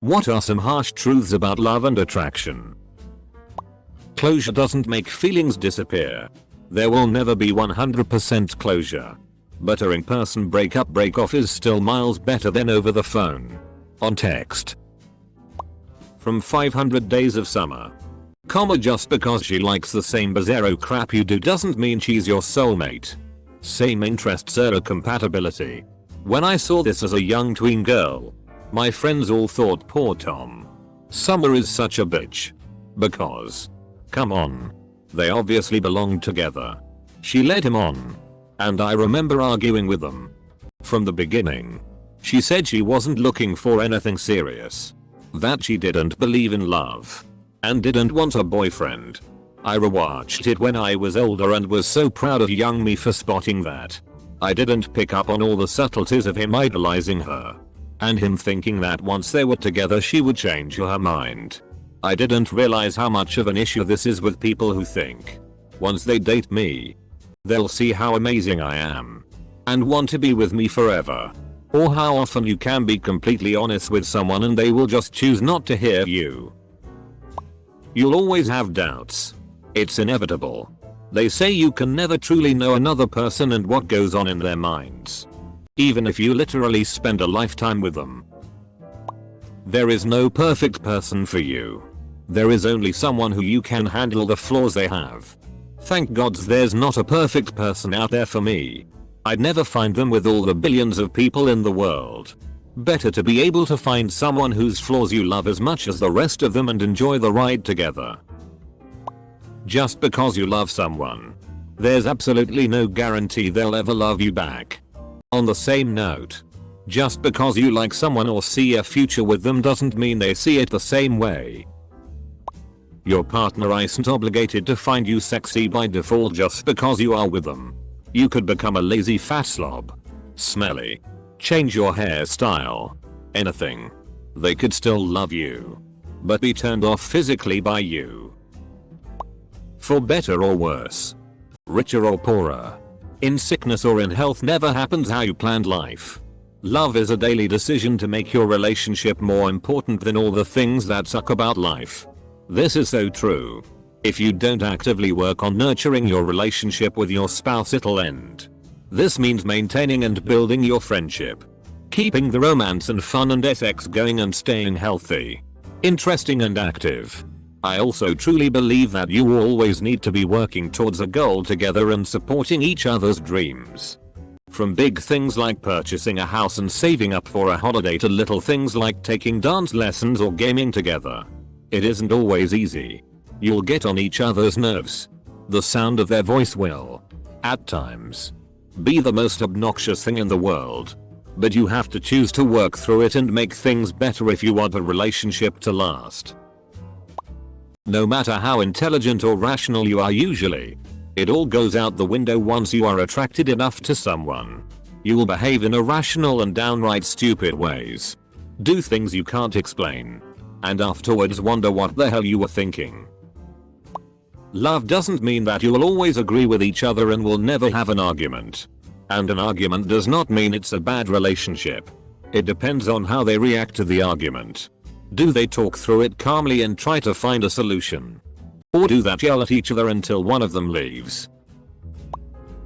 What are some harsh truths about love and attraction? Closure doesn't make feelings disappear. There will never be 100% closure. But a in-person break-off is still miles better than over the phone. On text. From 500 Days of Summer. Just because she likes the same bizarro crap you do doesn't mean she's your soulmate. Same interests are compatibility. When I saw this as a young tween girl, my friends all thought poor Tom. Summer is such a bitch. Because. Come on. They obviously belonged together. She led him on. And I remember arguing with them. From the beginning. She said she wasn't looking for anything serious. That she didn't believe in love. And didn't want a boyfriend. I rewatched it when I was older and was so proud of young me for spotting that. I didn't pick up on all the subtleties of him idolizing her. And him thinking that once they were together she would change her mind. I didn't realize how much of an issue this is with people who think, once they date me, they'll see how amazing I am. And want to be with me forever. Or how often you can be completely honest with someone and they will just choose not to hear you. You'll always have doubts. It's inevitable. They say you can never truly know another person and what goes on in their minds. Even if you literally spend a lifetime with them. There is no perfect person for you. There is only someone who you can handle the flaws they have. Thank God there's not a perfect person out there for me. I'd never find them with all the billions of people in the world. Better to be able to find someone whose flaws you love as much as the rest of them and enjoy the ride together. Just because you love someone, there's absolutely no guarantee they'll ever love you back. On the same note, just because you like someone or see a future with them doesn't mean they see it the same way. Your partner isn't obligated to find you sexy by default just because you are with them. You could become a lazy fat slob. Smelly. Change your hairstyle. Anything. They could still love you. But be turned off physically by you. For better or worse. Richer or poorer. In sickness or in health never happens how you planned life. Love is a daily decision to make your relationship more important than all the things that suck about life. This is so true. If you don't actively work on nurturing your relationship with your spouse, it'll end. This means maintaining and building your friendship. Keeping the romance and fun and sex going and staying healthy. Interesting and active. I also truly believe that you always need to be working towards a goal together and supporting each other's dreams. From big things like purchasing a house and saving up for a holiday to little things like taking dance lessons or gaming together. It isn't always easy. You'll get on each other's nerves. The sound of their voice will, at times, be the most obnoxious thing in the world. But you have to choose to work through it and make things better if you want a relationship to last. No matter how intelligent or rational you are usually, it all goes out the window once you are attracted enough to someone. You will behave in irrational and downright stupid ways. Do things you can't explain. And afterwards wonder what the hell you were thinking. Love doesn't mean that you will always agree with each other and will never have an argument. And an argument does not mean it's a bad relationship. It depends on how they react to the argument. Do they talk through it calmly and try to find a solution? Or do they yell at each other until one of them leaves?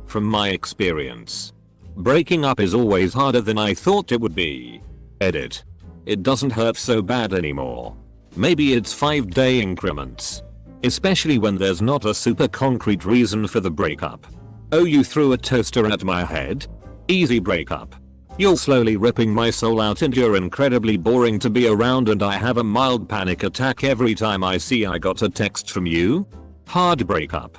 From my experience, breaking up is always harder than I thought it would be. Edit. It doesn't hurt so bad anymore. Maybe it's 5-day increments. Especially when there's not a super concrete reason for the breakup. Oh, you threw a toaster at my head? Easy breakup. You're slowly ripping my soul out and you're incredibly boring to be around and I have a mild panic attack every time I see I got a text from you? Hard breakup.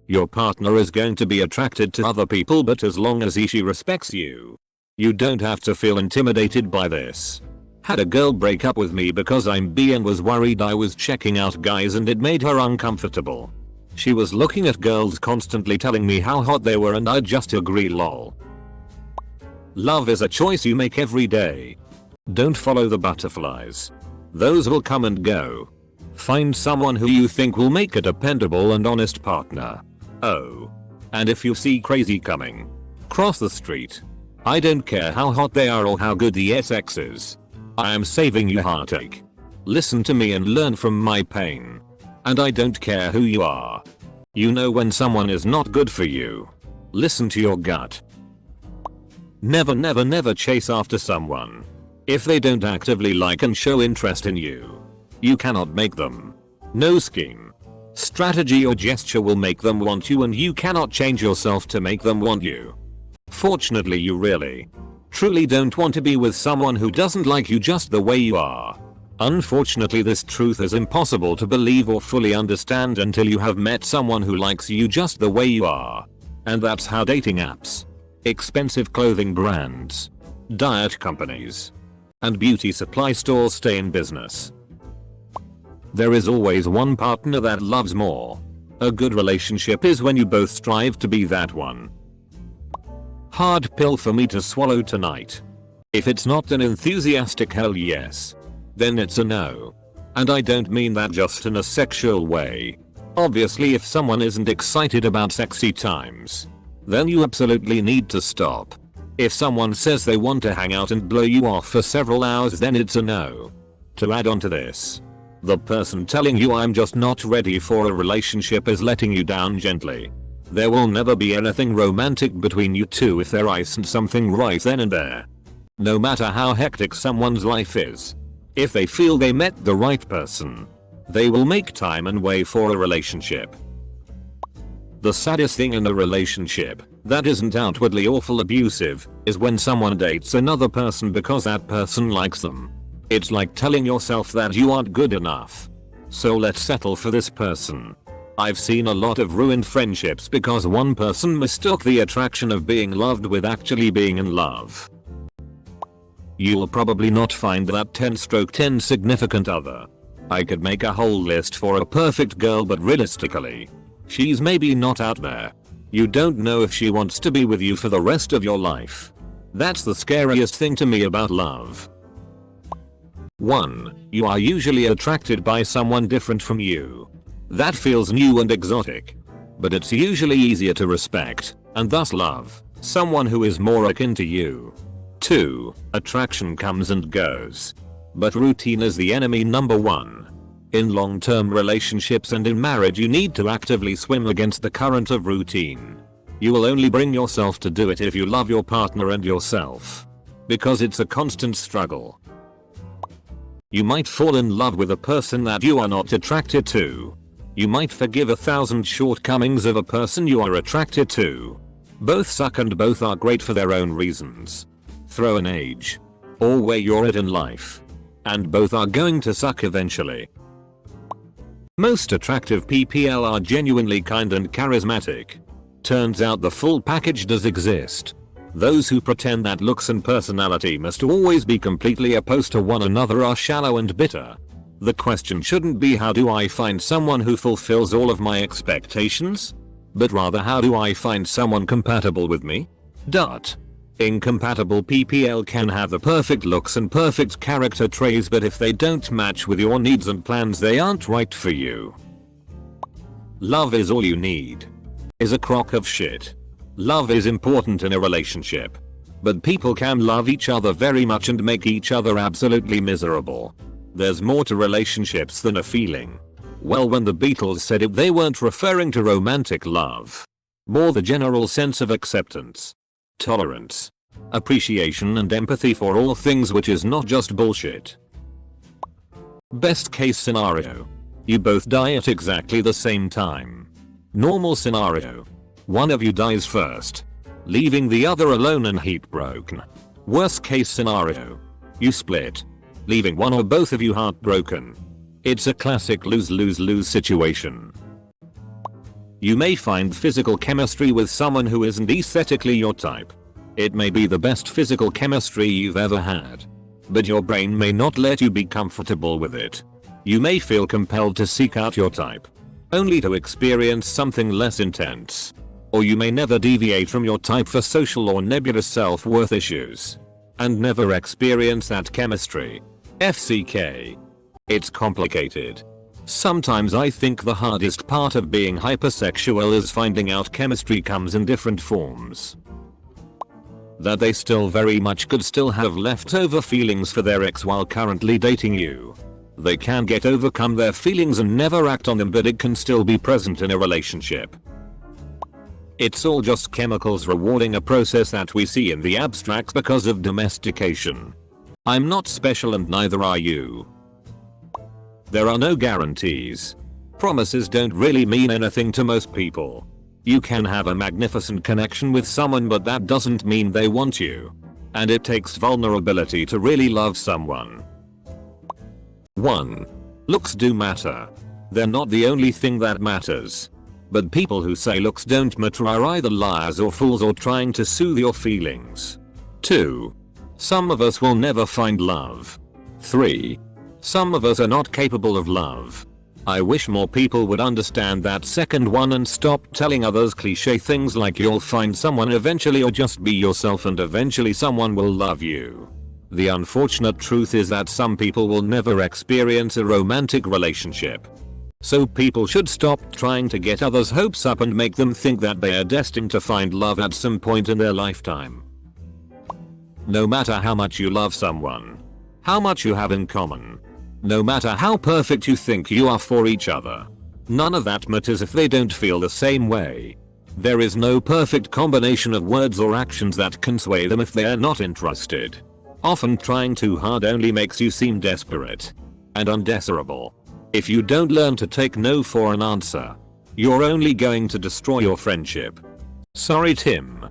Your partner is going to be attracted to other people, but as long as she respects you, you don't have to feel intimidated by this. Had a girl break up with me because I'm bi and was worried I was checking out guys and it made her uncomfortable. She was looking at girls constantly telling me how hot they were and I'd just agree, lol. Love is a choice you make every day. Don't follow the butterflies. Those will come and go. Find someone who you think will make a dependable and honest partner. Oh. And if you see crazy coming, cross the street. I don't care how hot they are or how good the sex is. I am saving you heartache. Listen to me and learn from my pain. And I don't care who you are. You know when someone is not good for you. Listen to your gut. Never chase after someone. If they don't actively like and show interest in you, you cannot make them. No scheme, strategy or gesture will make them want you, and you cannot change yourself to make them want you. Fortunately, you really, truly don't want to be with someone who doesn't like you just the way you are. Unfortunately, this truth is impossible to believe or fully understand until you have met someone who likes you just the way you are. And that's how dating apps, expensive clothing brands, diet companies, and beauty supply stores stay in business. There is always one partner that loves more. A good relationship is when you both strive to be that one. Hard pill for me to swallow tonight. If it's not an enthusiastic hell yes, then it's a no. And I don't mean that just in a sexual way. Obviously, if someone isn't excited about sexy times, then you absolutely need to stop. If someone says they want to hang out and blow you off for several hours, then it's a no. To add on to this, the person telling you I'm just not ready for a relationship is letting you down gently. There will never be anything romantic between you two if there isn't something right then and there. No matter how hectic someone's life is, if they feel they met the right person, they will make time and way for a relationship. The saddest thing in a relationship that isn't outwardly awful abusive is when someone dates another person because that person likes them. It's like telling yourself that you aren't good enough, so let's settle for this person. I've seen a lot of ruined friendships because one person mistook the attraction of being loved with actually being in love. You'll probably not find that 10/10 significant other. I could make a whole list for a perfect girl, but realistically, she's maybe not out there. You don't know if she wants to be with you for the rest of your life. That's the scariest thing to me about love. 1. You are usually attracted by someone different from you. That feels new and exotic. But it's usually easier to respect, and thus love, someone who is more akin to you. 2. Attraction comes and goes. But routine is the enemy number 1. In long-term relationships and in marriage, you need to actively swim against the current of routine. You will only bring yourself to do it if you love your partner and yourself. Because it's a constant struggle. You might fall in love with a person that you are not attracted to. You might forgive 1,000 shortcomings of a person you are attracted to. Both suck and both are great for their own reasons. Throw an age, or where you're at in life, and both are going to suck eventually. Most attractive PPL are genuinely kind and charismatic. Turns out the full package does exist. Those who pretend that looks and personality must always be completely opposed to one another are shallow and bitter. The question shouldn't be how do I find someone who fulfills all of my expectations? But rather how do I find someone compatible with me? Incompatible PPL can have the perfect looks and perfect character traits, but if they don't match with your needs and plans, they aren't right for you. Love is all you need. Is a crock of shit. Love is important in a relationship. But people can love each other very much and make each other absolutely miserable. There's more to relationships than a feeling. Well, when the Beatles said it, they weren't referring to romantic love. More the general sense of acceptance, tolerance, appreciation and empathy for all things, which is not just bullshit. Best case scenario. You both die at exactly the same time. Normal scenario. One of you dies first, leaving the other alone and heartbroken. Worst case scenario. You split, leaving one or both of you heartbroken. It's a classic lose-lose-lose situation. You may find physical chemistry with someone who isn't aesthetically your type. It may be the best physical chemistry you've ever had. But your brain may not let you be comfortable with it. You may feel compelled to seek out your type, only to experience something less intense. Or you may never deviate from your type for social or nebulous self-worth issues, and never experience that chemistry. FCK. It's complicated. Sometimes I think the hardest part of being hypersexual is finding out chemistry comes in different forms. That they still very much could still have leftover feelings for their ex while currently dating you. They can overcome their feelings and never act on them, but it can still be present in a relationship. It's all just chemicals rewarding a process that we see in the abstract because of domestication. I'm not special and neither are you. There are no guarantees. Promises don't really mean anything to most people. You can have a magnificent connection with someone, but that doesn't mean they want you. And it takes vulnerability to really love someone. 1. Looks do matter. They're not the only thing that matters. But people who say looks don't matter are either liars or fools or trying to soothe your feelings. 2. Some of us will never find love. 3. Some of us are not capable of love. I wish more people would understand that second one and stop telling others cliche things like you'll find someone eventually, or just be yourself and eventually someone will love you. The unfortunate truth is that some people will never experience a romantic relationship. So people should stop trying to get others' hopes up and make them think that they are destined to find love at some point in their lifetime. No matter how much you love someone, how much you have in common, no matter how perfect you think you are for each other, none of that matters if they don't feel the same way. There is no perfect combination of words or actions that can sway them if they are not interested. Often trying too hard only makes you seem desperate and undesirable. If you don't learn to take no for an answer, you're only going to destroy your friendship. Sorry, Tim.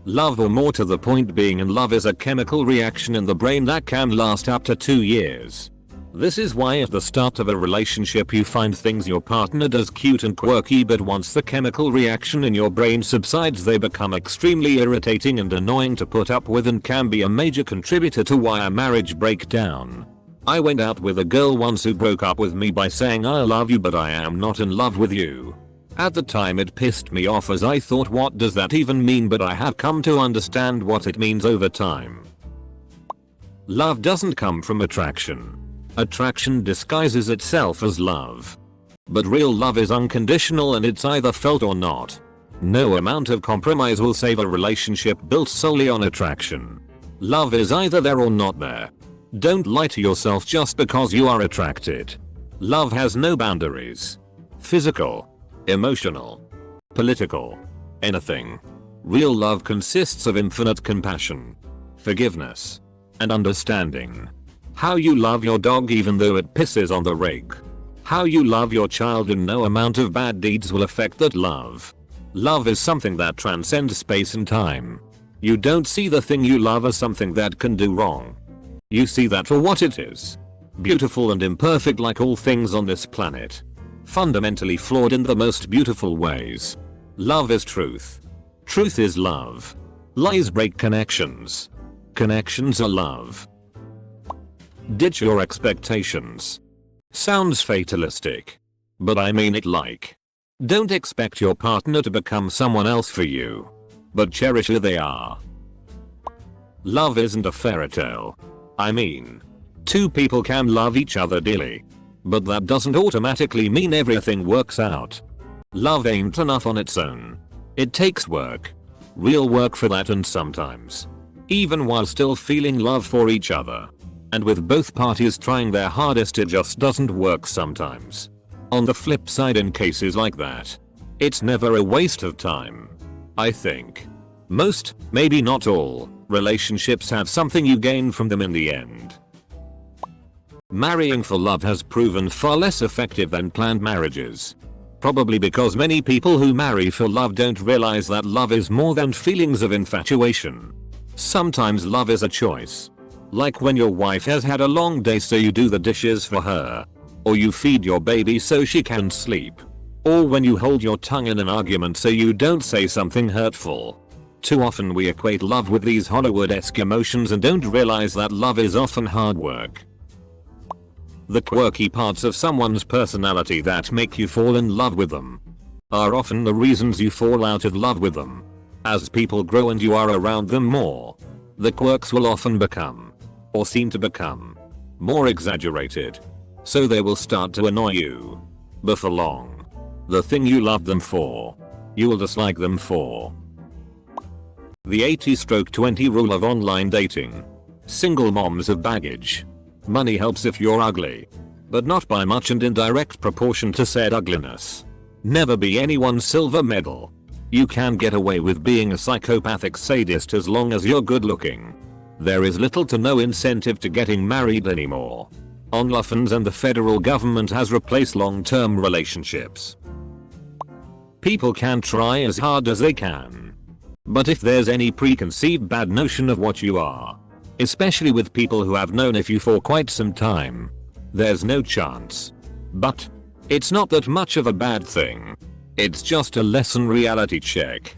Love, or more to the point being in love, is a chemical reaction in the brain that can last up to 2 years. This is why at the start of a relationship you find things your partner does cute and quirky, but once the chemical reaction in your brain subsides they become extremely irritating and annoying to put up with and can be a major contributor to why a marriage breaks down. I went out with a girl once who broke up with me by saying I love you but I am not in love with you. At the time it pissed me off as I thought, what does that even mean, but I have come to understand what it means over time. Love doesn't come from attraction. Attraction disguises itself as love. But real love is unconditional and it's either felt or not. No amount of compromise will save a relationship built solely on attraction. Love is either there or not there. Don't lie to yourself just because you are attracted. Love has no boundaries. Physical, emotional, political, anything. Real love consists of infinite compassion, forgiveness, and understanding. How you love your dog even though it pisses on the rig. How you love your child, and no amount of bad deeds will affect that love. Love is something that transcends space and time. You don't see the thing you love as something that can do wrong. You see that for what it is. Beautiful and imperfect like all things on this planet. Fundamentally flawed in the most beautiful ways. Love is truth. Truth is love. Lies break connections. Connections are love. Ditch your expectations. Sounds fatalistic. But I mean it like. Don't expect your partner to become someone else for you. But cherish who they are. Love isn't a fairy tale. I mean, two people can love each other dearly. But that doesn't automatically mean everything works out. Love ain't enough on its own. It takes work. Real work for that, and sometimes, even while still feeling love for each other. And with both parties trying their hardest, it just doesn't work sometimes. On the flip side, in cases like that, it's never a waste of time. I think most, maybe not all, relationships have something you gain from them in the end. Marrying for love has proven far less effective than planned marriages. Probably because many people who marry for love don't realize that love is more than feelings of infatuation. Sometimes love is a choice. Like when your wife has had a long day so you do the dishes for her. Or you feed your baby so she can sleep. Or when you hold your tongue in an argument so you don't say something hurtful. Too often we equate love with these Hollywood-esque emotions and don't realize that love is often hard work. The quirky parts of someone's personality that make you fall in love with them are often the reasons you fall out of love with them. As people grow and you are around them more, the quirks will often become, or seem to become, more exaggerated. So they will start to annoy you. Before long, the thing you loved them for, you will dislike them for. The 80/20 rule of online dating. Single moms have baggage. Money helps if you're ugly, but not by much and in direct proportion to said ugliness. Never be anyone's silver medal. You can get away with being a psychopathic sadist as long as you're good looking. There is little to no incentive to getting married anymore. OnlyFans and the federal government has replaced long-term relationships. People can try as hard as they can, but if there's any preconceived bad notion of what you are, especially with people who have known you for quite some time, there's no chance. But it's not that much of a bad thing. It's just a lesson reality check.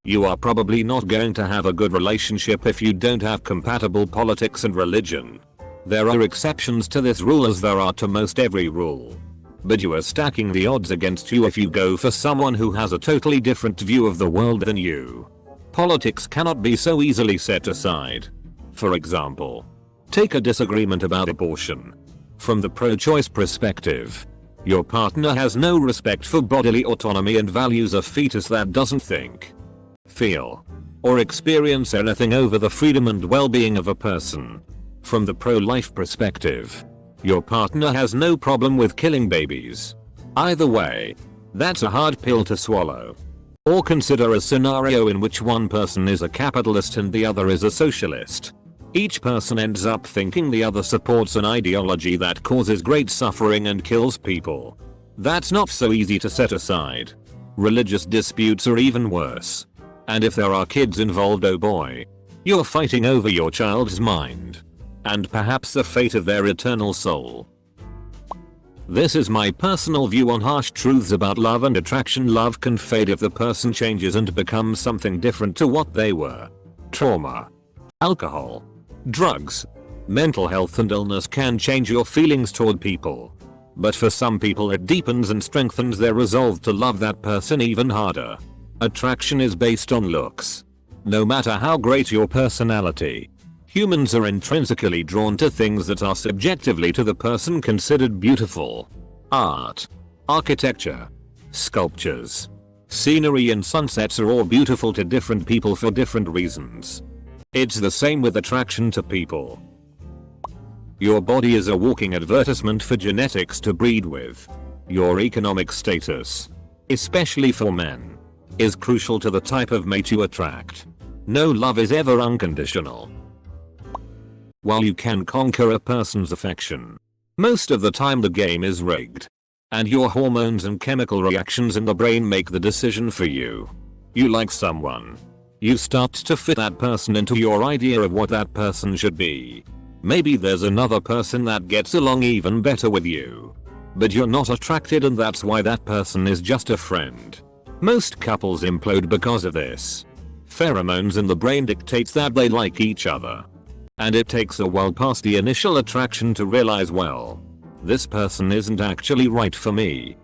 You are probably not going to have a good relationship if you don't have compatible politics and religion. There are exceptions to this rule as there are to most every rule. But you are stacking the odds against you if you go for someone who has a totally different view of the world than you. Politics cannot be so easily set aside. For example, take a disagreement about abortion. From the pro-choice perspective, your partner has no respect for bodily autonomy and values a fetus that doesn't think, feel, or experience anything over the freedom and well-being of a person. From the pro-life perspective, your partner has no problem with killing babies. Either way, that's a hard pill to swallow. Or consider a scenario in which one person is a capitalist and the other is a socialist. Each person ends up thinking the other supports an ideology that causes great suffering and kills people. That's not so easy to set aside. Religious disputes are even worse. And if there are kids involved, oh boy, you're fighting over your child's mind. And perhaps the fate of their eternal soul. This is my personal view on harsh truths about love and attraction. Love can fade if the person changes and becomes something different to what they were. Trauma, alcohol, drugs, mental health and illness can change your feelings toward people. But for some people it deepens and strengthens their resolve to love that person even harder. Attraction is based on looks. No matter how great your personality, humans are intrinsically drawn to things that are subjectively to the person considered beautiful. Art, architecture, sculptures, scenery and sunsets are all beautiful to different people for different reasons. It's the same with attraction to people. Your body is a walking advertisement for genetics to breed with. Your economic status, especially for men, is crucial to the type of mate you attract. No love is ever unconditional. While you can conquer a person's affection, most of the time the game is rigged. And your hormones and chemical reactions in the brain make the decision for you. You like someone. You start to fit that person into your idea of what that person should be. Maybe there's another person that gets along even better with you, but you're not attracted, and that's why that person is just a friend. Most couples implode because of this. Pheromones in the brain dictates that they like each other. And it takes a while past the initial attraction to realize, well, this person isn't actually right for me.